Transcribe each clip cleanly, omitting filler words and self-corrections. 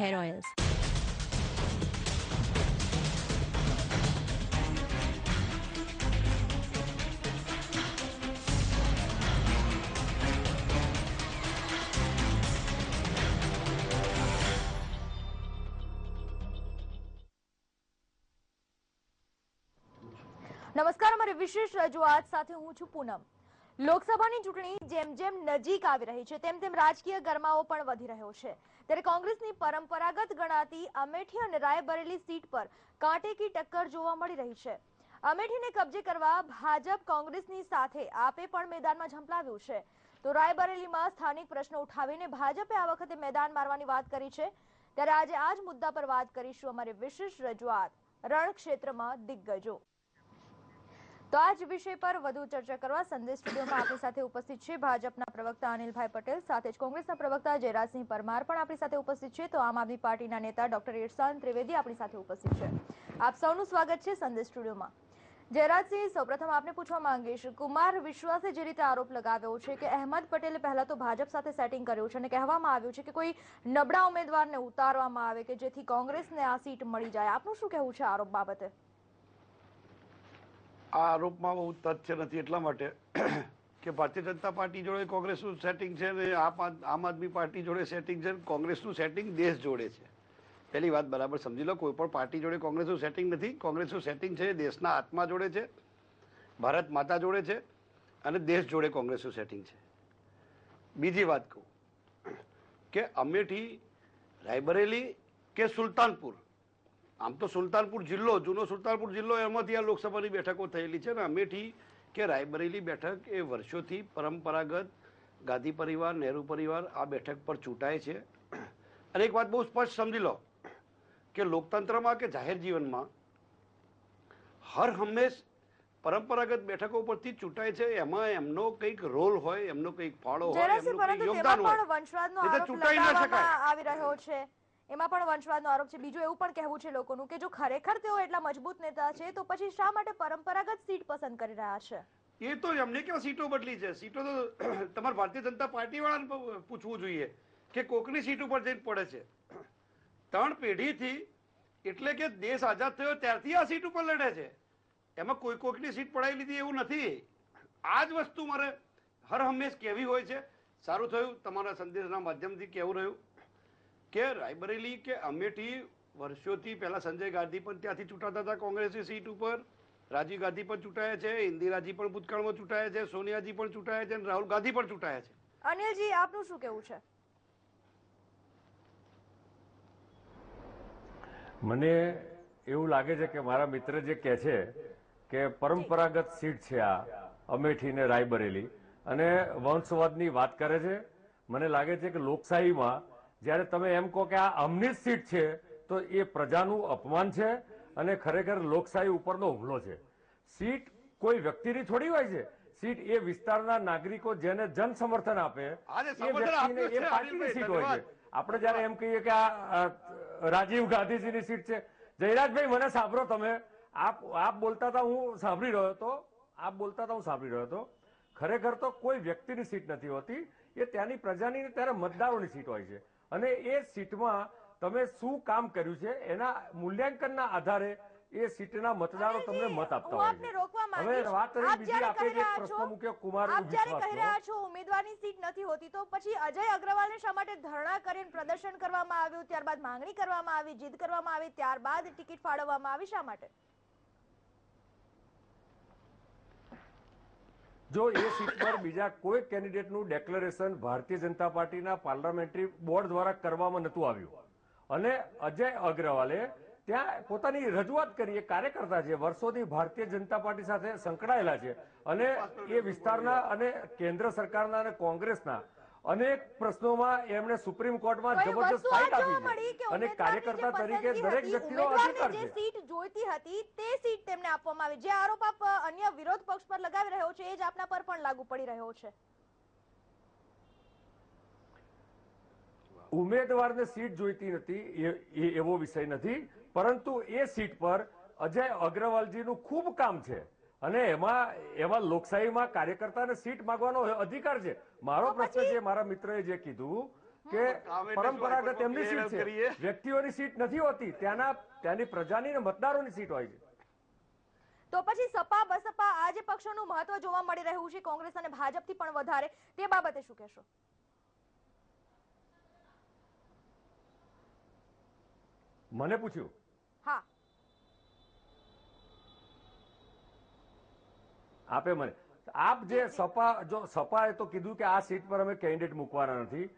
hair oils. નમસ્કાર, અમારી વિશેષ રજૂઆત સાથે હું છું પૂનમ। લોકસભાની ચૂંટણી જેમ જેમ નજીક આવી રહી છે તેમ તેમ રાજકીય ગરમાવો પણ વધી રહ્યો છે। ત્યારે કોંગ્રેસની પરંપરાગત ગણાતી અમેઠી અને રાયબરેલી સીટ પર કાંટે કી ટક્કર જોવા મળી રહી છે। અમેઠીને કબજે કરવા ભાજપ કોંગ્રેસની સાથે આપે પણ મેદાનમાં ઝંપલાવ્યું છે, તો રાયબરેલીમાં સ્થાનિક પ્રશ્નો ઉઠાવીને ભાજપે આ વખતે મેદાન મારવાની વાત કરી છે। ત્યારે આજે આ જ મુદ્દા પર વાત કરીશું અમારી વિશેષ રજૂઆત રણક્ષેત્રમાં દિગ્ગજો। તો આ જ વિષય પર વધુ ચર્ચા કરવા સંદેશ સ્ટુડિયોમાં આપણી સાથે ઉપસ્થિત છે ભાજપના પ્રવક્તા અનિલભાઈ પટેલ, સાથે જ કોંગ્રેસના પ્રવક્તા જયરાજસિંહ પરમાર પણ આપણી સાથે ઉપસ્થિત છે, તો આમ આદમી પાર્ટીના નેતા ડોક્ટર ઇરશાન ત્રિવેદી આપણી સાથે ઉપસ્થિત છે। આપ સૌનું સ્વાગત છે સંદેશ સ્ટુડિયોમાં। જયરાજસિંહ, સૌપ્રથમ આપને પૂછવા માંગીશ, કુમાર વિશ્વાસે જે રીતે આરોપ લગાવ્યો છે કે અહેમદ પટેલે પહેલા તો ભાજપ સાથે સેટિંગ કર્યું છે અને કહેવામાં આવ્યું છે કે કોઈ નબળા ઉમેદવારને ઉતારવામાં આવે કે જેથી કોંગ્રેસને આ સીટ મળી જાય, આપનું શું કહેવું છે આરોપ બાબતે? આ આરોપમાં બહુ તથ્ય નથી, એટલા માટે કે ભારતીય જનતા પાર્ટી જોડે કોંગ્રેસનું સેટિંગ છે ને આમ આદમી પાર્ટી જોડે સેટિંગ છે। કોંગ્રેસનું સેટિંગ દેશ જોડે છે, પહેલી વાત બરાબર સમજી લો। કોઈ પણ પાર્ટી જોડે કોંગ્રેસનું સેટિંગ નથી, કોંગ્રેસનું સેટિંગ છે દેશના આત્મા જોડે છે, ભારત માતા જોડે છે અને દેશ જોડે કોંગ્રેસનું સેટિંગ છે। બીજી વાત કહું કે અમેઠી, રાયબરેલી કે સુલતાનપુર, આમ તો સુલતાનપુર જિલ્લો, જૂનો સુલતાનપુર જિલ્લો, એમાંથી આ લોકસભાની બેઠકો થયેલી છે ને અમેઠી કે રાયબરેલી બેઠક એ વર્ષોથી પરંપરાગત ગાંધી પરિવાર, નહેરુ પરિવાર આ બેઠક પર ચૂંટાય છે। અને એક વાત બહુ સ્પષ્ટ સમજી લો કે લોકતંત્રમાં કે જાહેર જીવનમાં હર હંમેશ પરંપરાગત બેઠકો પરથી ચૂંટાય છે, એમાં એમનો કંઈક રોલ હોય, એમનો કંઈક ફાળો હોય, એમનું કંઈક યોગદાન હોય, એટલે ચૂંટાઈ ના શકાય। આવી રહ્યો છે એમાં પણ વંશવાદનો આરોપ છે। બીજું એવું પણ કહેવું છે લોકોનું કે જો ખરેખર તેઓ એટલા મજબૂત નેતા છે તો પછી શા માટે પરંપરાગત સીટ પસંદ કરી રહ્યા છે? એ તો એમને કેવા સીટો બદલી છે, સીટો તો તમારે ભારતીય જનતા પાર્ટી વાળાને પૂછવું જોઈએ કે કોકની સીટ ઉપર જઈને પડે છે। 3 પેઢીથી, એટલે કે દેશ આઝાદ થયો ત્યારથી આ સીટ ઉપર લડે છે, એમાં કોકની સીટ પડાવી લીધી એવું નથી। આ જ વસ્તુ મારે હર હંમેશ કહેવી હોય છે। સારું થયું તમારા સંદેશના માધ્યમથી કહેવું રહ્યું કે રાયબરેલી કે અમેઠી વર્ષોથી પહેલા સંજય ગાંધી પણ ત્યાંથી ચૂંટાતા હતા કોંગ્રેસની સીટ ઉપર, રાજીવ ગાંધી પણ ચૂંટાયા છે, ઇન્દિરાજી પણ ભૂતકાળમાં ચૂંટાયા છે, સોનિયાજી પણ ચૂંટાયા છે અને રાહુલ ગાંધી પણ ચૂંટાયા છે। અનિલજી, આપનું શું કહેવું છે? મને એવું લાગે છે કે મારા મિત્ર જે કહે છે કે પરંપરાગત સીટ છે આ અમેઠી ને રાયબરેલી અને વંશવાદની વાત કરે છે। મને લાગે છે કે લોકશાહીમાં જ્યારે તમે એમ કહો કે આ અમની સીટ છે તો એ પ્રજાનું અપમાન છે અને ખરેખર લોકશાહી ઉપરનો હુમલો છે। સીટ કોઈ વ્યક્તિની થોડી હોય છે, સીટ એ વિસ્તારના નાગરિકો જેને જન સમર્થન આપે એ વ્યક્તિને એ પાર્ટીની સીટ હોય છે। આપણે જયારે એમ કહીએ કે આ રાજીવ ગાંધીજીની સીટ છે, જયરાજભાઈ મને સાંભળો, તમે આપ બોલતા હતા હું સાંભળી રહ્યો હતો, આપ બોલતા હતા હું સાંભળી રહ્યો હતો। ખરેખર તો કોઈ વ્યક્તિની સીટ નથી હોતી, એ ત્યાંની પ્રજાની, ત્યારે મતદારોની સીટ હોય છે અને એ સીટમાં તમે શું કામ કર્યું છે એના મૂલ્યાંકનના આધારે એ સીટના મતદારો તમને મત આપતા હોય છે। હવે વાત રહી બીજી, આપે જે પ્રશ્ન મૂક્યો કુમાર વિશ્વાસનો, ઉમેદવારની સીટ નથી હોતી તો પછી અજય અગ્રવાલને શા માટે ધરણા કરીને પ્રદર્શન કરવામાં આવ્યું, ત્યારબાદ માંગણી કરવામાં આવી, જીદ કરવામાં આવી, ત્યારબાદ ટિકિટ ફાળવવામાં આવી, શા માટે? જો એ સીટ પર બીજા કોઈ કેન્ડિડેટનું ડેક્લેરેશન ભારતીય જનતા પાર્ટીના પાર્લામેન્ટરી બોર્ડ દ્વારા કરવામાં નહોતું આવ્યું અને અજય અગ્રવાલે ત્યાં પોતાની રજૂઆત કરી, એ કાર્યકર્તા છે, વર્ષોથી ભારતીય જનતા પાર્ટી સાથે સંકળાયેલા છે અને એ વિસ્તારના અને કેન્દ્ર સરકારના અને કોંગ્રેસના અનેક પ્રશ્નોમાં એમણે સુપ્રીમ કોર્ટમાં જબરદસ્ત ફાઇટ આપી છે અને કાર્યકર્તા તરીકે દરેક વ્યક્તિનો અધિકાર છે। સીટ જોઈતી હતી તે સીટ તેમને આપવામાં આવી। જે આરોપ આપ અન્ય વિરોધ પક્ષ પર લગાવી રહ્યો છે એ જ આપના પર પણ લાગુ પડી રહ્યો છે। ઉમેદવારને સીટ જોઈતી નથી એવો વિષય નથી, પરંતુ એ સીટ પર અજય અગ્રવાલજીનું ખૂબ કામ છે અને એમાં લોકશાહીમાં કાર્યકર્તાને સીટ માંગવાનો અધિકાર છે। મારો પ્રશ્ન છે, મારા મિત્રએ જે કીધું કે કામ એટલે શું? પરંપરાગત એમની હાઈકોર્ટમાં સીટ કરીએ. છે, વ્યક્તિઓની સીટ નથી હોતી, ત્યાંની પ્રજાની ને મતદારોની સીટ હોય છે. તો પછી સપા બસપા આ જે પક્ષોનું મહત્વ જોવા મળી રહ્યું છે કોંગ્રેસ અને ભાજપથી પણ વધારે, તે બાબતે શું કહેશો? મને પૂછ્યું? હા, આપે મને આપ જે સપાએ તો કીધું કે આ સીટ પર અમે કેન્ડિડેટ મૂકવાના નથી.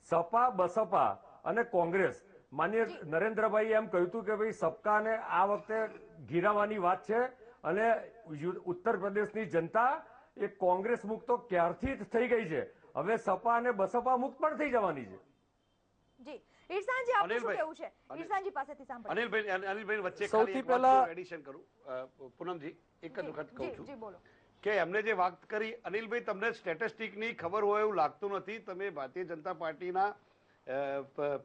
સપા બસપા અને કોંગ્રેસ, માન્ય નરેન્દ્રભાઈ એમ કહ્યું હતું કે ભાઈ સપકાને આ વખતે ગીરાવાની વાત છે અને ઉત્તર પ્રદેશની જનતા એ કોંગ્રેસ મુક્ત તો ક્યારથી જ થઈ ગઈ છે, હવે સપા અને બસપા મુક્ત પણ થઈ જવાની છે. જી ઈરસાનજી, આપનું શું અનિલભાઈ, કહેવું છે? ઈરસાનજી પાસેથી સાંભળીએ. અનિલભાઈ વચ્ચે સૌથી પહેલા એડિશન કરું. પૂનમજી, એક જ વખત કહું છું જી બોલો. કે એમને જે વાત કરી, અનિલભાઈ તમને સ્ટેટિસ્ટિકની ખબર હોય એવું લાગતું નથી. તમે ભારતીય જનતા પાર્ટીના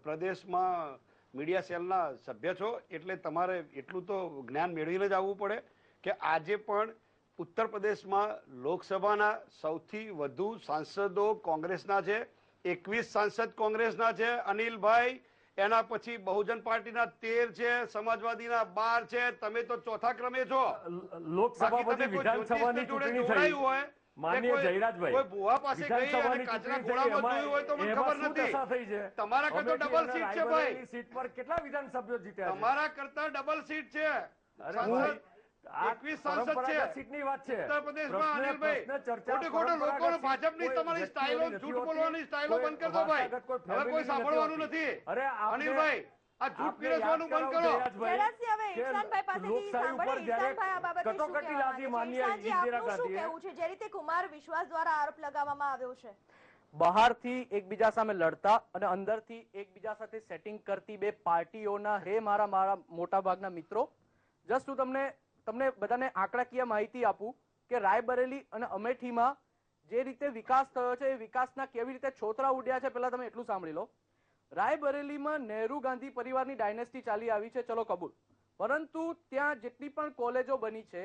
પ્રદેશમાં મીડિયા સેલના સભ્ય છો, એટલે તમારે એટલું તો જ્ઞાન મેળવીને જ આવવું પડે કે આજે પણ ઉત્તર પ્રદેશમાં લોકસભાના સૌથી વધુ સાંસદો કોંગ્રેસના છે. 21 સાંસદ કોંગ્રેસના છે અનિલભાઈ. એના પછી બહુજન પાર્ટીના 13 છે, સમાજવાદીના 12 છે. તમે તો ચોથા ક્રમે છો. લોકસભા પછી વિધાનસભાની ચૂંટણી થઈ. માનનીય જયરાજભાઈ, કોઈ ભુવા પાસે ગઈ અને વિધાનસભાની કાચના ચૂંટણી થઈ, ગોળામાં જોયું હોય તો મને ખબર એમાં શું નથી. દશા થઈ છે? તમારા કરતા ડબલ સીટ છે ભાઈ. રાયબરેલી સીટ પર કેટલા વિધાનસભ્યો જીત્યા છે? તમારા કરતા ડબલ સીટ છે. અરે સાંસદ ભાઈ, આ 21 સાંસદ છે પરંપરાગત સીટની વાત છે. ઉત્તર પ્રદેશમાં. અનિલભાઈ, પ્રશ્ન ચર્ચા ખોટે ખોટે લોકોને પરંપરાગત ભાજપની કોઈ તમારી વ્યક્તિઓની સ્ટાઇલો, નથી જૂઠ હોતી, બોલવાની સ્ટાઇલો કોઈ બંધ કરી દો ભાઈ. વાર્તાગત કોઈ હવે કોઈ ફેમિલીની સાંભળવાનું હોતી. નથી. અરે આપને- અનિલભાઈ, આ જૂઠ આપને પીરસવાનું યાદ બંધ કરાવું કરો. જયરાજસિંહ, હવે કે ઈરસાનભાઈ પાસેથી લોકશાહી ઉપર સાંભળીએ. જ્યારે ઈરસાનભાઈ, આ બાબતે શું કટોકટી કહેવા લાદી માંગે છે? માનનીય ઈરસાનજી, ઇન્દિરા આપનું શું ગાંધીએ. કહેવું છે જે રીતે કુમાર વિશ્વાસ દ્વારા આરોપ લગાવવામાં આવ્યો છે? બહારથી એકબીજા સામે લડતા અને અંદરથી એકબીજા સાથે સેટિંગ કરતી બે પાર્ટીઓના હે મારા મોટા ભાગના મિત્રો, જસ્ટ હું તમને બધાને આંકડાકીય માહિતી આપું કે રાયબરેલી અને અમેઠીમાં જે રીતે વિકાસ થયો છે એ વિકાસના કેવી રીતે છોતરા ઉડ્યા છે, પહેલા તમે એટલું સાંભળી લો. રાયબરેલીમાં નહેરુ ગાંધી પરિવારની ડાયનેસ્ટી ચાલી આવી છે, ચલો કબૂલ, પરંતુ ત્યાં જેટલી પણ કોલેજો બની છે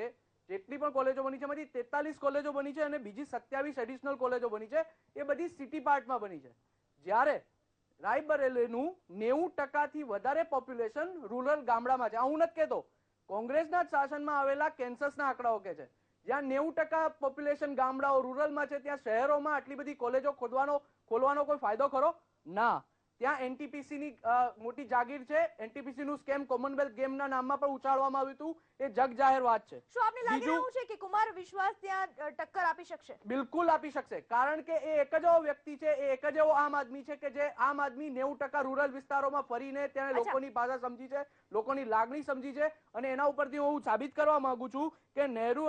એમાંથી 43 કોલેજો બની છે અને બીજી 27 એડિશનલ કોલેજો બની છે, એ બધી સિટી પાર્ટમાં બની છે. જ્યારે રાયબરેલીનું 90% થી વધારે પોપ્યુલેશન રૂરલ ગામડામાં છે. હું નથી કહેતો, કોંગ્રેસના જ શાસનમાં આવેલા કેન્સસના આંકડાઓ કે છે જ્યાં 90% પોપ્યુલેશન ગામડાઓ રૂરલમાં છે, ત્યાં શહેરોમાં આટલી બધી કોલેજો ખોલવાનો કોઈ ફાયદો ખરો? ના. ત્યાં એનટીપીસી ની મોટી જાગીર છે. એનટીપીસી નું સ્કેમ કોમનવેલ્થ ગેમના નામમાં પણ ઉછાળવામાં આવ્યું હતું, એ જગ જાહેર વાત છે. શું આપને લાગી રહ્યું છે કે કુમાર વિશ્વાસ ત્યાં ટક્કર આપી શકશે? બિલકુલ આપી શકશે, કારણ કે એ એક જ એવો વ્યક્તિ છે, એ એક જ એવો આમ આદમી છે કે જે આમ આદમી 90% રૂરલ વિસ્તારોમાં ફરીને ત્યાં લોકોની ભાષા સમજી છે, લોકોની લાગણી સમજી છે, અને એના ઉપરથી હું સાબિત કરવા માંગુ છું કે નહેરુ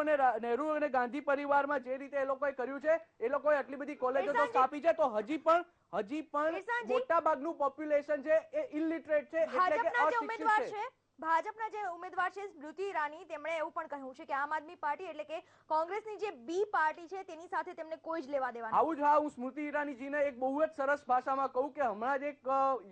અને ગાંધી પરિવારમાં જે રીતે એ લોકોએ કર્યું છે, એ લોકોએ આટલી બધી કોલેજો તો સ્થાપી છે, તો હજી પણ મોટા ભાગનું પોપ્યુલેશન છે એ ઇલિટરેટ છે, એટલે કે અશિક્ષિત છે. ભાજપના જે ઉમેદવાર છે સ્મૃતિ ઈરાની, તેમણે એવું પણ કહ્યું છે કે આમ આદમી પાર્ટી એટલે કે કોંગ્રેસની જે બી પાર્ટી છે તેની સાથે તેમને કોઈ જ લેવા દેવા નથી. આવું જ. હા, હું સ્મૃતિ ઈરાનીજીને એક બહુ જ સરસ ભાષામાં કહું કે હમણાં જ એક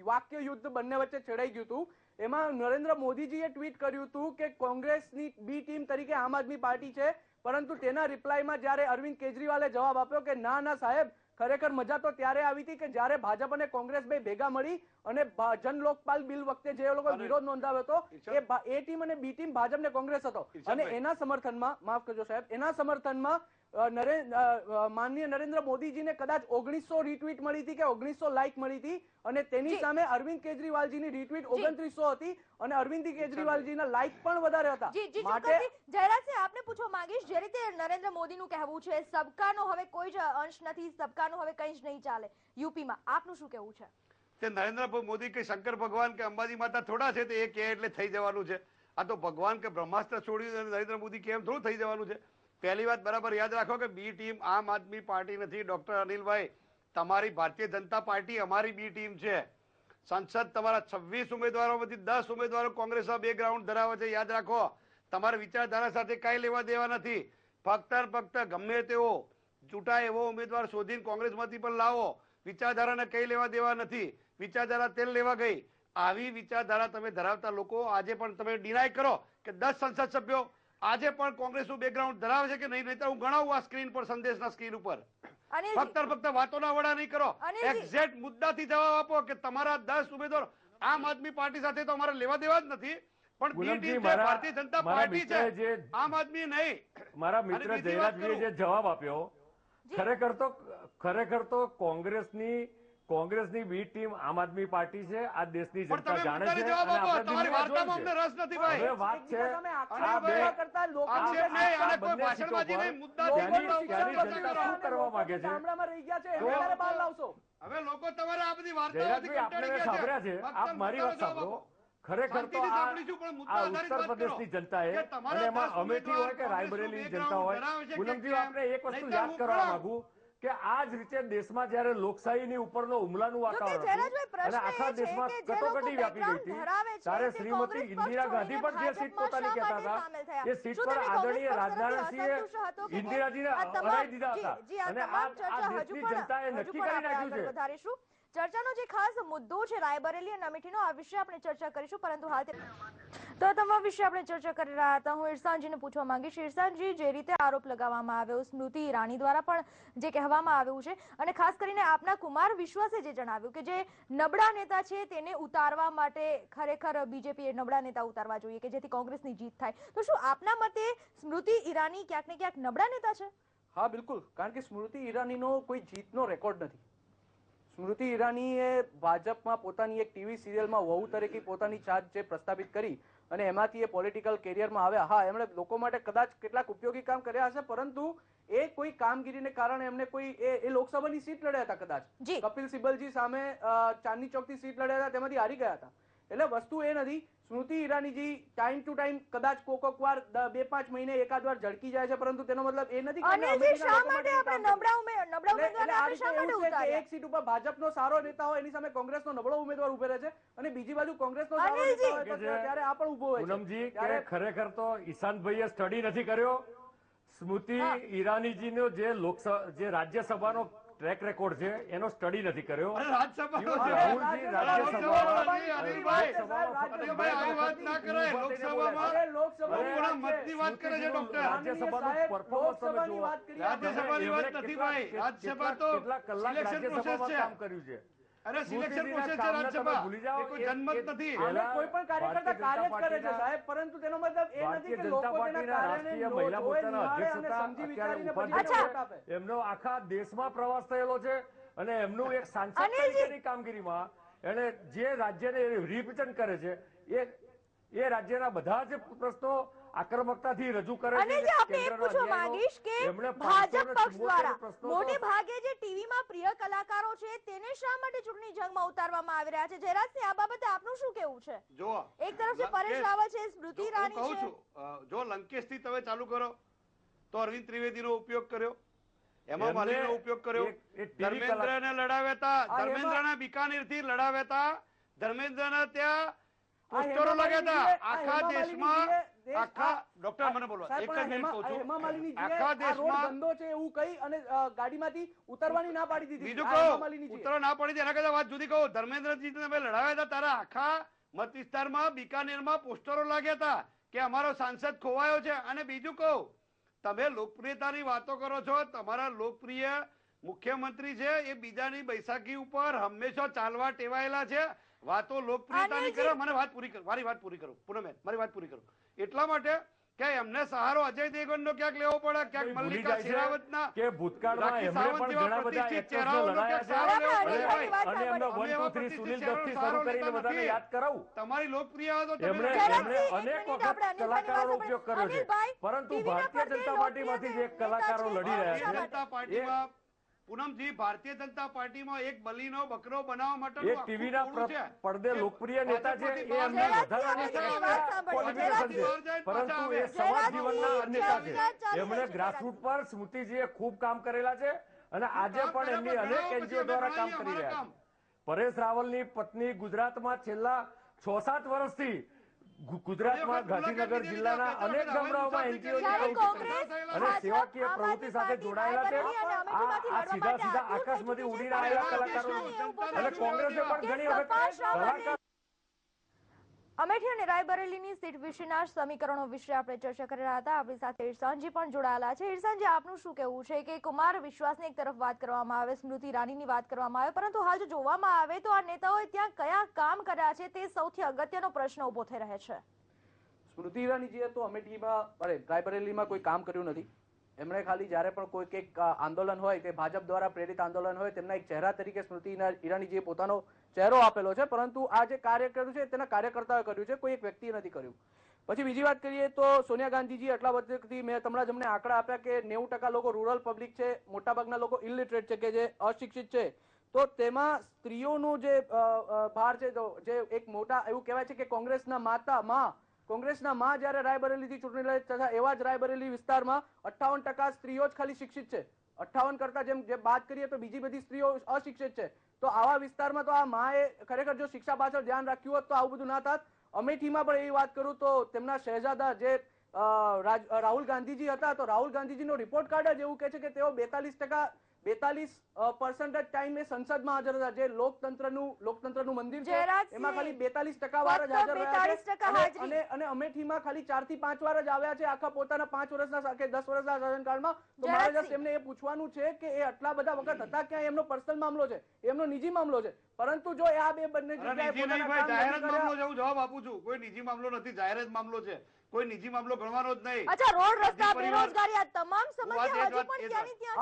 વાક્ય યુદ્ધ બંને વચ્ચે છેડાઈ ગયું હતું. એમાં નરેન્દ્ર મોદીજીએ ટ્વીટ કર્યું હતું કે કોંગ્રેસની બી ટીમ તરીકે આમ આદમી પાર્ટી છે, પરંતુ તેના રિપ્લાયમાં જ્યારે અરવિંદ કેજરીવાલે જવાબ આપ્યો કે ના સાહેબ, ખરેખર મજા તો ત્યારે આવી હતી કે જ્યારે ભાજપ અને કોંગ્રેસ બે ભેગા મળી અને જન લોકપાલ બિલ વખતે જે લોકો વિરોધ નોંધાવ્યો હતો એ ટીમ અને બી ટીમ ભાજપ ને કોંગ્રેસ હતો, અને એના સમર્થનમાં, માફ કરજો સાહેબ, એના સમર્થનમાં માનનીય નરેન્દ્ર મોદીજીને કદાચ 1900 રીટ્વીટ મળી હતી કે 1900 લાઇક મળી હતી, અને તેની સામે અરવિંદ કેજરીવાલજીની રીટ્વીટ 2900 હતી, અને અરવિંદ કેજરીવાલજીના લાઇક પણ વધારે હતા. માટે જયરાજસિંહ, આપને પૂછવા માંગીશ, જે રીતે નરેન્દ્ર મોદીનું કહેવું છે સબકાનો હવે કોઈ જ અંશ નથી, સબકાનો હવે કંઈ જ નહીં ચાલે યુપીમાં, આપનું શું કહેવું છે? તે નરેન્દ્ર મોદી કે શંકર ભગવાન કે અંબાજી માતા થોડા છે, તે એ કહે એટલે થઈ જવાનું છે. આ તો ભગવાન કે બ્રહ્માસ્ત્ર છોડ્યું નરેન્દ્ર મોદી કેમ થોડું થઈ જવાનું છે. પહેલી વાત બરાબર યાદ રાખો કે બી ટીમ આમ આદમી પાર્ટી નથી. ડોક્ટર અનિલભાઈ, તમારી ભારતીય જનતા પાર્ટી અમારી બી ટીમ છે. સંસદ તમારા 26 ઉમેદવારોમાંથી 10 ઉમેદવારો કોંગ્રેસના બેકગ્રાઉન્ડ ધરાવે છે, યાદ રાખો. તમારે વિચારધારા સાથે કાંઈ લેવા દેવા નથી. ફક્ત ગમે તેવો ચૂંટાય એવો ઉમેદવાર શોધીને કોંગ્રેસમાંથી પણ લાવો, વિચારધારાને કંઈ લેવા દેવા નથી. વિચારધારા તેલ લેવા ગઈ. આવી વિચારધારા તમે ધરાવતા લોકો આજે પણ તમે ડિનાય કરો કે 10 સંસદ સભ્યો આજે પણ કોંગ્રેસનું બેકગ્રાઉન્ડ ધરાવે છે કે નહીં. નહીં તો હું ગણાવું આ સ્ક્રીન પર, સંદેશના સ્ક્રીન ઉપર. અનિલજી. ફક્ત વાતોના વડા નહીં કરો, અનિલજી. એક્ઝેક્ટ મુદ્દાથી જવાબ આપો કે તમારા 10 ઉમેદવારો આમ આદમી પાર્ટી સાથે તો અમારે લેવા દેવા જ નથી, પણ બી પૂનમજી, ટીમ છે, મારા- ભારતીય જનતા મારા પાર્ટી મિત્રએ છે, જે- આમ આદમી નહીં. મારા મિત્ર અને બીજી વાત જયરાજભાઈએ જે કરું. જવાબ આપ્યો, ખરેખર તો કોંગ્રેસની બી ટીમ આમ આદમી પાર્ટી છે. આ દેશની પણ જનતા તમે જાણે મુદ્દાને છે જવાબ અને આપો. આપણે તમારી દુનિયા વાર્તામાં જોઈ અમને છે. રસ નથી ભાઈ. હવે વાત છે એકબીજા સામે આક્ષેપ આ બે- કરતા લોકો આક્ષેપ નહીં, અને કોઈ બંને ભાષણબાજી સીટો પર નહીં, મુદ્દા ત્યાંની- મુદ્દા ઉપર ત્યાંની ચર્ચા જનતા કરો. શું કરવા માંગે છે? ગામડામાં રહી ગયા છે તો- એમને ક્યારે બહાર લાવશો? હવે લોકો તમારે આ બધી વાર્તાઓથી જયરાજભાઈ, આપણે કંટાળી સાંભળ્યા છે, ગયા છે. આપ મારી વાત મુદ્દાનો જવાબ સાંભળો. આપો. ખરેખર તો શાંતિથી સાંભળીશું, પણ મુદ્દા આ આધારિત ઉત્તર વાત કરો. પ્રદેશની જનતાએ કે તમારા અને એમાં 10 અમેઠી હોય કે ઉમેદવાર રાયબરેલીની કોંગ્રેસનું જનતા હોય, background ધરાવે છે કે પૂનમજી, કેમ? આપણે એક વસ્તુ નહીંતર યાદ હું કરવા ખરા. માંગુ કે આ જ રીતે દેશમાં જ્યારે લોકશાહીની ઉપરનો હુમલાનું જો કે વાતાવરણ જયરાજભાઈ, હતું અને પ્રશ્ન આખા એ છે દેશમાં કે જે લોકો કટોકટી વ્યાપી ગઈ background ધરાવે હતી છે ત્યારે તે શ્રીમતી કોંગ્રેસ ઇન્દિરા પક્ષ ગાંધી પણ જે છોડીને સીટ પોતાની ભાજપમાં કહેતા શા માટે સામેલ થયા? હતા એ સીટ શું પર તમે આદરણીય કોંગ્રેસ રાજનારાયણસિંહે પક્ષ તરફથી અસંતુષ્ટ હતો કે ઇન્દિરાજીને આ તમામ- હરાવી દીધા હતા જી, આ અને તમામ ચર્ચા આ હજુ દેશની પણ- જનતાએ હજુ નક્કી પણ કરી આપણે નાખ્યું આગળ છે. વધારીશું. ચર્ચાનો જે ખાસ મુદ્દો છે રાયબરેલી અને અમેઠીનો, આ વિશે આપણે ચર્ચા કરીશું, પરંતુ હાલ તો તમામ વિશે આપણે ચર્ચા કરી રહ્યા હતા. હું ઇરસાનજીને પૂછવા માંગીશ, ઇરસાનજી, જે રીતે આરોપ લગાવવામાં આવ્યો સ્મૃતિ ઈરાની દ્વારા પણ જે કહેવામાં આવ્યું છે, અને ખાસ કરીને આપના કુમાર વિશ્વાસે જે જણાવ્યું કે જે નબળા નેતા છે તેને ઉતારવા માટે ખરેખર બીજેપીએ નબળા નેતા ઉતારવા જોઈએ કે જેથી કોંગ્રેસની જીત થાય, તો શું આપના મતે સ્મૃતિ ઈરાની ક્યાંક ને ક્યાંક નબળા નેતા છે? હા, બિલકુલ. કારણ કે સ્મૃતિ ઈરાનીનો કોઈ જીતનો રેકોર્ડ નથી. સ્મૃતિ ઈરાનીએ ભાજપમાં પોતાની એક ટીવી સિરિયલમાં વહુ તરીકે પોતાની ચાર્જ જે પ્રસ્થાપિત કરી અને એમાંથી એ પોલિટિકલ કેરિયરમાં આવ્યા. હા, એમણે લોકો માટે કદાચ કેટલાક ઉપયોગી કામ કર્યા હશે, પરંતુ એ કોઈ કામગીરીને કારણે એમને કોઈ એ લોકસભાની સીટ લડ્યા હતા કદાચ. જી. કપિલ સિબ્બલજી સામે ચાંદની ચોકથી સીટ લડ્યા હતા, તેમાંથી હારી ગયા હતા. એટલે વસ્તુ એ નથી. સ્મૃતિ ઈરાનીજી ટાઈમ ટુ ટાઈમ કદાચ કોક વાર 2-5 મહિને એકાદ વાર ઝળકી જાય છે, પરંતુ તેનો મતલબ એ નથી કે એમને અનિલજી, અમેઠીના શા લોકો માટે માટે આપણે કામ નબળા ઉમેદવારને એટલે આ આપણે રીતે શા માટે એવું છે કે ઉતાર્યા? એક સીટ ઉપર ભાજપનો સારો નેતા હોય એની સામે કોંગ્રેસનો નબળો ઉમેદવાર ઉભો રહે છે, અને બીજી બાજુ કોંગ્રેસનો સારો અનિલજી. નેતા હોય તો ત્યારે આ પણ ઉભો હોય છે. પૂનમજી, કે ત્યારે ખરેખર તો ઈશાનભાઈએ સ્ટડી નથી કર્યો. સ્મૃતિ ઈરાનીજીનો જે રાજ્યસભાનો ટ્રેક રેકોર્ડ છે એનો સ્ટડી નથી કર્યો. અરે રાજ્યસભાનો યુવા છે. રાહુલજી રાજ્યસભામાં અનિલભાઈ, આ વાત ના કરાય. લોકસભામાં અરે લોકસભાની લોકોના વાત છે. મતની વાત કરે છે ડોક્ટર. રાજ્યસભાનું સાહેબ, performance તમે લોકસભાની જુઓ. વાત કરીએ આપણે. રાજ્યસભાની વાત નથી ભાઈ. રાજ્યસભા તો કેટલા કલાક સિલેક્શન પ્રોસેસ રાજ્યસભામાં છે. કામ કર્યું છે. અરે સિલેક્શન સ્મૃતિજીના પ્રોસેસ છે કામને તમે રાજ્યસભા. ભૂલી જાઓ. એ કોઈ જન્મત નથી. અમે કોઈ પણ કાર્યકર્તા કાર્ય જ કરે છે સાહેબ, પરંતુ તેનો મતલબ એ નથી કે લોકો તેના કાર્યને રાષ્ટ્રીય જોવે, મહિલા મોરચાના નિહાળે અધ્યક્ષ અને હતા, સમજી અત્યારે વિચારીને પછી ઉપાધ્યક્ષ વોટ આપે. છે. એમનો આખા દેશમાં પ્રવાસ થયેલો છે અને એમનું એક સાંસદ અનિલજી. તરીકેની કામગીરીમાં એને જે રાજ્યને રિપ્રેઝન્ટ કરે છે એ રાજ્યના બધા જ પ્રશ્નો આક્રમકતાથી રજૂ કરે છે. અનિલજી, આપણે એ કેન્દ્રનો પૂછવા અન્યાયનો માંગીશ કે એમણે ભાજપ 574 પક્ષ દ્વારા પ્રશ્નો તો મોટે ભાગે જે ટીવીમાં પ્રિય કલાકારો છે તેને શા માટે ચૂંટણી જંગમાં ઉતારવામાં આવી રહ્યા છે? જયરાજસિંહ, આ બાબતે આપનું શું કહેવું છે? જો એક તરફ છે પરેશ રાવલ છે, સ્મૃતિ હું ઈરાની કહું છે. છું, જો લંકેશથી તમે ચાલુ કરો તો અરવિંદ ત્રિવેદીનો ઉપયોગ કર્યો, હેમા એમને માલિનીનો ઉપયોગ કર્યો, એક TV ધર્મેન્દ્રને લડાવ્યા હતા, ધર્મેન્દ્રના બિકાનેરથી લડાવ્યા હતા, ધર્મેન્દ્રના ત્યાં પોસ્ટરો લાગ્યા હતા. આખા દેશમાં આખા ડોક્ટર મને બોલવા એક જ મિનિટ કહું છું. હેમા માલિનીજીએ આખા આ રોડ દેશમાં ગંદો છે એવું કહી અને ગાડીમાંથી ઉતરવાની ના પાડી દીધી. બીજું આ હેમા કહું, માલિનીજીએ. ઉત્તરો ના પડી એના કરતા વાત જુદી કહું. ધર્મેન્દ્રજી તમે લડાવ્યા હતા, તારા આખા મત વિસ્તારમાં બિકાનેરમાં પોસ્ટરો લાગ્યા હતા કે અમારો સાંસદ ખોવાયો છે. અને બીજું કહું, તમે લોકપ્રિયતાની વાતો કરો છો, તમારા લોકપ્રિય મુખ્યમંત્રી છે એ બીજાની બૈસાખી ઉપર હંમેશા ચાલવા ટેવાયેલા છે. વાતો લોકપ્રિયતાની કરે. મને વાત પૂરી કરો, મારી વાત પૂરી કરો પૂનમ, મારી વાત પૂરી કરો. એટલા માટે કે એમને સહારો અજય દેવગનનો ક્યાંક લેવો પડે, ક્યાંક ભૂલી મલ્લિકા જાય છે શેરાવતના, કે ભૂતકાળમાં રાખી એમણે સાવંત પણ જેવા ઘણા બધા પ્રતિષ્ઠિત actors ચહેરાઓનો લડાયા ક્યાંક સહારો લેવો છે. પડે ભાઈ. વાત અને એમનો અમે 1, એવા 2, 3 સુનિલ પ્રતિષ્ઠિત દત્તથી સહારો શરૂ કરીને લેતા બધાને નથી. યાદ કરાવું. તમારી લોકપ્રિય તો તમે એમણે જયરાજસિંહ, એક અનેક મિનિટ, વખત આપણે અનિલભાઈની કલાકારોનો વાત ઉપયોગ કર્યો છે, અનિલભાઈ, પરંતુ ટીવીના ભારતીય પડદે જનતા પાર્ટીમાંથી જે લોકપ્રિય કલાકારો નેતા લડી છે. રહ્યા છે જનતા પાર્ટીમાં પૂનમજી, ભારતીય જનતા પાર્ટીમાં એક બલીનો બકરો બનાવવા માટે એક ટીવીના પડદે લોકપ્રિય નેતા છે એ એમને વધારાની જયરાજસિંહ, વાત સાંભળો. qualification છે. પરંતુ એ સમાજ જીવનના નેતા છે. એમણે ગ્રાસરૂટ પર સ્મૃતિજીએ ખૂબ કામ કરેલા છે અને આજે પણ એમની અનેક એનજીઓ દ્વારા કામ કરી રહ્યા છે. પરેશ રાવલની પત્ની ગુજરાતમાં છેલ્લા 6-7 વર્ષથી ગુજરાતમાં ગાંધીનગર જિલ્લાના અનેક ગામડાઓમાં એનજીઓ જ્યારે કોંગ્રેસ, અને સેવાકીય ભાજપ, પ્રવૃત્તિ સાથે આમ જોડાયેલા છે. આદમી પાર્ટી અને અમેઠીમાંથી લડવા સીધા માટે આકાશમાંથી આતુર ઉડીને થઈ આવેલા ચૂકી છે. કલાકારો એવું અને બોલાય છે કોંગ્રેસે પણ કે ઘણી વખત કપાસ રાવલે કલાકાર અમેઠી અને રાયબરેલીની સીટ વિશેના સમીકરણો વિશે આપણે ચર્ચા કરી રહ્યા હતા. આપણી સાથે ઇરસાનજી પણ જોડાયેલા છે. ઇરસાનજી, આપનું શું કહેવું છે કે કુમાર વિશ્વાસની એક તરફ વાત કરવામાં આવે, સ્મૃતિ ઈરાનીની વાત કરવામાં આવે, પરંતુ હાલ જો જોવામાં આવે તો આ નેતાઓએ ત્યાં કયા કામ કર્યા છે તે સૌથી અગત્યનો પ્રશ્ન ઉભો થઈ રહે છે. સ્મૃતિ ઈરાનીજીએ તો અમેઠીમાં રાયબરેલીમાં કોઈ કામ કર્યું નથી. એમણે ખાલી જ્યારે પણ કોઈ કંઈક આંદોલન હોય તે ભાજપ દ્વારા પ્રેરિત આંદોલન હોય તેમના એક ચહેરા તરીકે સ્મૃતિ ઈરાનીજીએ પોતાનો ચહેરો આપેલો છે, પરંતુ આ જે કાર્ય કર્યું છે તેના કાર્યકર્તાઓએ કર્યું છે, કોઈ એક વ્યક્તિએ નથી કર્યું. પછી બીજી વાત કરીએ તો સોનિયા ગાંધીજી આટલા વર્ષથી મેં તમને આંકડા આપ્યા કે 90% લોકો રૂરલ પબ્લિક છે, મોટાભાગના લોકો ઇલિટરેટ છે કે જે અશિક્ષિત છે. તો તેમાં સ્ત્રીઓનું જે ભાર છે, જે એક મોટા એવું કહેવાય છે કે કોંગ્રેસના માં જયારે રાયબરેલીથી ચૂંટણી લડે તથા એવા જ રાયબરેલી વિસ્તારમાં 58% સ્ત્રીઓ જ ખાલી શિક્ષિત છે. 58 કરતા જેમ બાદ કરીએ તો બીજી બધી સ્ત્રીઓ અશિક્ષિત છે. તો આવા વિસ્તારમાં તો આ માએ ખરેખર જો શિક્ષા પાછળ ધ્યાન રાખ્યું હોત તો આવું બધું ના થાત. અમેઠીમાં પણ એવી વાત કરું તો તેમના શહેજાદા જે રાહુલ ગાંધીજી હતા, તો રાહુલ ગાંધીજીનો રિપોર્ટ કાર્ડ જ એવું કહે છે કે તેઓ 42% ટાઈમે સંસદમાં હાજર હતા. જે લોકતંત્રનું મંદિર છે એમાં ખાલી 42% વાર જ હાજર રહ્યા છે અને અમેઠીમાં ખાલી 4 થી 5 વાર જ આવ્યા છે આખા પોતાના 5 વર્ષના કે 10 વર્ષના શાસનકાળમાં. તો મારે જસ્ટ એમને એ પૂછવાનું છે કે એ આટલા બધા વખત હતા ક્યાં? એમનો પર્સનલ મામલો છે, એમનો નિજી મામલો છે, પરંતુ જો આ બે બંને જવાબ આપું છું, કોઈ નિજી મામલો નથી, જાહેર જ મામલો છે. કોઈ નિજી મામલો ગણવાનો જ નહીં. અચ્છા, રોડ રસ્તા, બેરોજગારી, આ તમામ સમસ્યા હજી પણ ક્યાંની ત્યાં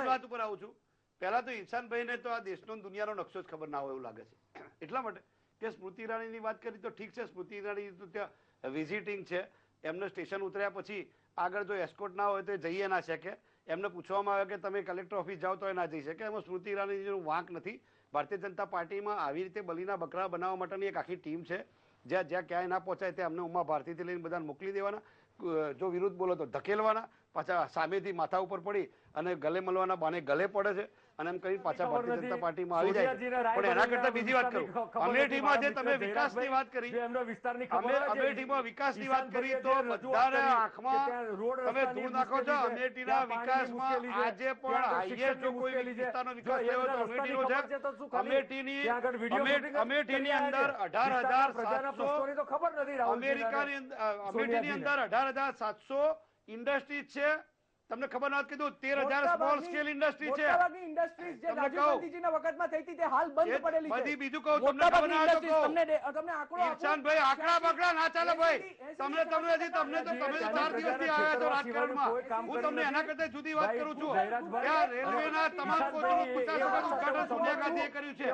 વાત ઉપર આવું છું. પહેલા તો ઇરશાનભાઈને તો આ દેશનો દુનિયાનો નકશો જ ખબર ના હોય એવું લાગે છે. એટલા માટે કે સ્મૃતિ ઈરાનીની વાત કરી તો ઠીક છે, સ્મૃતિ ઈરાની તો ત્યાં વિઝિટિંગ છે, એમને સ્ટેશન ઉતર્યા પછી આગળ જો એસ્કોર્ટ ના હોય તો જઈએ ના શકે. એમને પૂછવામાં આવે કે તમે કલેક્ટર ઓફિસ જાઓ તો એ ના જઈ શકે. એમાં સ્મૃતિ ઈરાનીનું વાંક નથી. ભારતીય જનતા પાર્ટીમાં આવી રીતે બલીના બકરા બનાવવા માટેની એક આખી ટીમ છે. જ્યાં ક્યાંય ના પહોંચાય ત્યાં અમને ઉમા ભારતીથી લઈને બધાને મોકલી દેવાના, જો વિરુદ્ધ બોલો તો ધકેલવાના, પાછા સામેથી માથા ઉપર પડી અને ગલે મળવાના બાને ગલે પડે છે અને એમ કરી પાછા ભારતીય જનતા પાર્ટીમાં આવી જાય છે. પણ એના કરતા બીજી વાત કરું, અમેઠીમાં જે તમે વિકાસની વાત કરી, અમેઠીમાં વિકાસની વાત કરી તો બધાના આંખમાં તમે ધૂળ નાખો છો. અમેઠીના વિકાસમાં આજે પણ હાઈએસ્ટ જો કોઈ વિસ્તારનો વિકાસ થયો તો અમેઠીનો છે. અમેઠીની અંદર 18,700 અમેઠીની અંદર 18,700 ઇન્ડસ્ટ્રીઝ છે. તમને ખબર નથી કીધું 13,000 સ્મોલ સ્કેલ ઇન્ડસ્ટ્રી છે. બધી બીજું કહું તમને ખબર ના તો કહું. ઇરશાનભાઈ આંકડા બકડા ના ચાલે ભાઈ. તમે તો 4 દિવસથી આવ્યા છો રાજકારણમાં. હું તમને એના કરતા જુદી વાત કરું છું. ત્યાં રેલવેના તમામ કોચોનું ઉદ્ઘાટન સોનિયા ગાંધીએ કર્યું છે.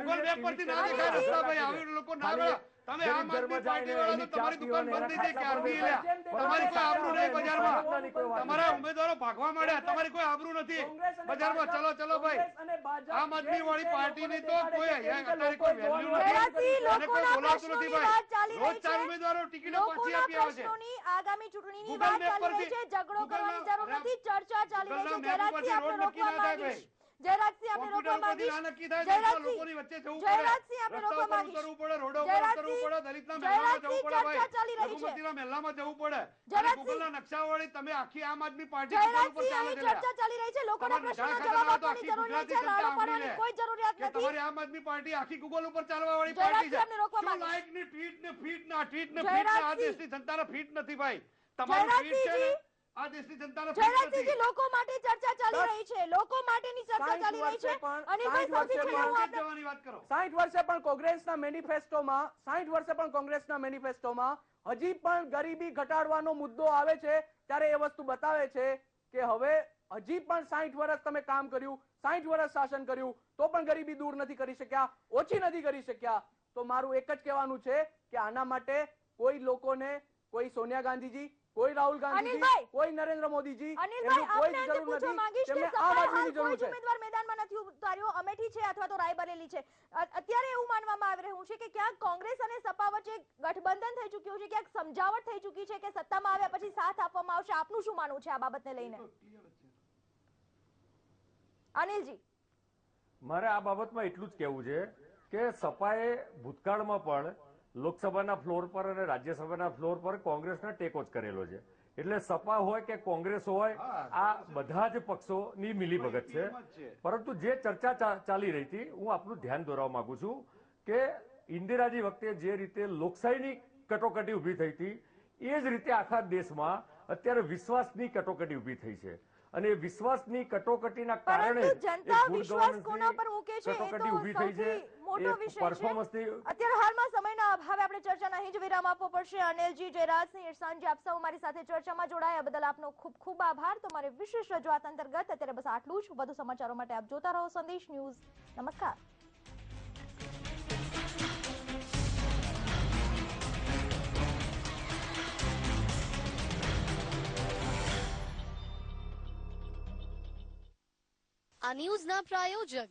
ગૂગલ મેપ પરથી ના દેખાય રસ્તા ભાઈ. આવી લોકો ના આવે. તમે આમ આદમી પાર્ટી વાળા તો તમારી દુકાન બંધ થઈ જાય ક્યારથી. તમારી કોઈ આબરૂ નહીં બજારમાં. તમારા ઉમેદવારો ભાગવા માંડ્યા, તમારી કોઈ આબરૂ નથી બજારમાં. ચલો ભાઈ, આમ આદમી વાળી પાર્ટીની તો કોઈ અત્યારે કોઈ વેલ્યુ નથી અને કોઈ બોલાવતું નથી ભાઈ. રોજ 4 ઉમેદવારો ટિકિટો પાછી આપી આવે છે. આગામી ચૂંટણીની વાત ચાલી રહી છે, ઝઘડો કરવાની જરૂર નથી, ચર્ચા ચાલી રહી છે. જયરાજસિંહ, આપણે રોકવા માંગીશ. જયરાજસિંહ, આપણે રોકવા માંગીશ. લોકોની વચ્ચે જવું પડે, રસ્તા ઉપર ઉતરવું પડે, રોડો ઉપર ઉતરવું પડે, દલિતના મહેલામાં જવું પડે ભાઈ, લઘુમતીના મહેલામાં જવું પડે. અને ગૂગલના નકશા વાળી તમે આખી આમ આદમી પાર્ટી ઉપર ચાલે છે. ચર્ચા ચાલી રહી છે, લોકોના પ્રશ્નોના જવાબ આપવાની જરૂર નથી, રાડો પાડવાની કોઈ જરૂરિયાત નથી. તમારી આમ આદમી પાર્ટી આખી ગૂગલ ઉપર ચાલવા વાળી પાર્ટી છે. શું લાઈક ની ટ્વીટ ને ફીટ ના આ દેશની જનતાને ફીટ નથી ભાઈ. તમારી ટ્વીટ છે ને આ દેશની જનતાને ફીટ નથી. લોકો માટે ચર્ચા ચાલી રહી છે, લોકો માટેની ચર્ચા ચાલી રહી છે. અનિલભાઈ, સૌથી છેલ્લે હું જવાની વાત કરો. 60 વર્ષે પણ કોંગ્રેસના મેનિફેસ્ટોમાં હજી પણ ગરીબી ઘટાડવાનો મુદ્દો આવે છે ત્યારે એ વસ્તુ બતાવે છે કે હવે હજી પણ 60 વર્ષ તમે કામ કર્યું, 60 વર્ષ શાસન કર્યું તો પણ ગરીબી દૂર નથી કરી શક્યા, ઓછી નથી કરી શક્યા. તો મારું એક જ કહેવાનું છે કે આના માટે કોઈ લોકોને, કોઈ સોનિયા ગાંધીજી, કોઈ રાહુલ ગાંધીજી, કોઈ નરેન્દ્ર મોદીજી, એમની કોઈ જરૂર નથી. તેમને આમ આદમીની જરૂર છે. ઉમેદવાર મેદાનમાં નથી ઉતાર્યો, અમેઠી છે અથવા તો રાયબરેલી છે. અત્યારે એવું માનવામાં આવી રહ્યું છે કે ક્યાંક કોંગ્રેસ અને સપા વચ્ચે ગઠબંધન થઈ ચૂક્યું છે, ક્યાંક સમજાવટ થઈ ચૂકી છે કે સત્તામાં આવ્યા પછી સાથ આપવામાં આવશે. આપનું શું માનવું છે આ બાબતને લઈને? અનિલજી, મારે આ બાબતમાં એટલું જ કહેવું છે કે સપાએ ભૂતકાળમાં પણ લોકસભાના ફ્લોર પર અને રાજ્યસભાના ફ્લોર પર કોંગ્રેસને ટેકો જ કરેલો છે. એટલે સપા હોય કે કોંગ્રેસ હોય આ બધા જ પક્ષોની મિલીભગત છે. પરંતુ જે ચર્ચા ચાલી રહી હતી, હું આપનું ધ્યાન દોરવા માંગુ છું કે ઇન્દિરાજી વખતે જે રીતે લોકશાહીની કટોકટી ઉભી થઈ હતી, એ જ રીતે આખા દેશમાં અત્યારે વિશ્વાસની કટોકટી ઉભી થઈ છે. અને વિશ્વાસની કટોકટીના કારણે જનતા વિશ્વાસ કોના પર મૂકે છે એ તો સૌથી મોટો વિષય છે. અત્યારે હાલમાં સમયના અભાવે આપણે ચર્ચાના અહીં જ વિરામ આપવો પડશે. અનિલજી, જયરાજસિંહ, ઇરશાનજી, આપ સૌ મારી સાથે ચર્ચામાં જોડાયા બદલ આપનો ખૂબ ખૂબ આભાર. તમારી વિશેષ રજૂઆત અંતર્ગત અત્યારે બસ આટલું જ. વધુ સમાચારો માટે આપ જોતા રહો સંદેશ ન્યૂઝ. નમસ્કાર. આ ન્યૂઝના પ્રાયોજક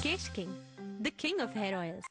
Kesh King, the king of hair oils.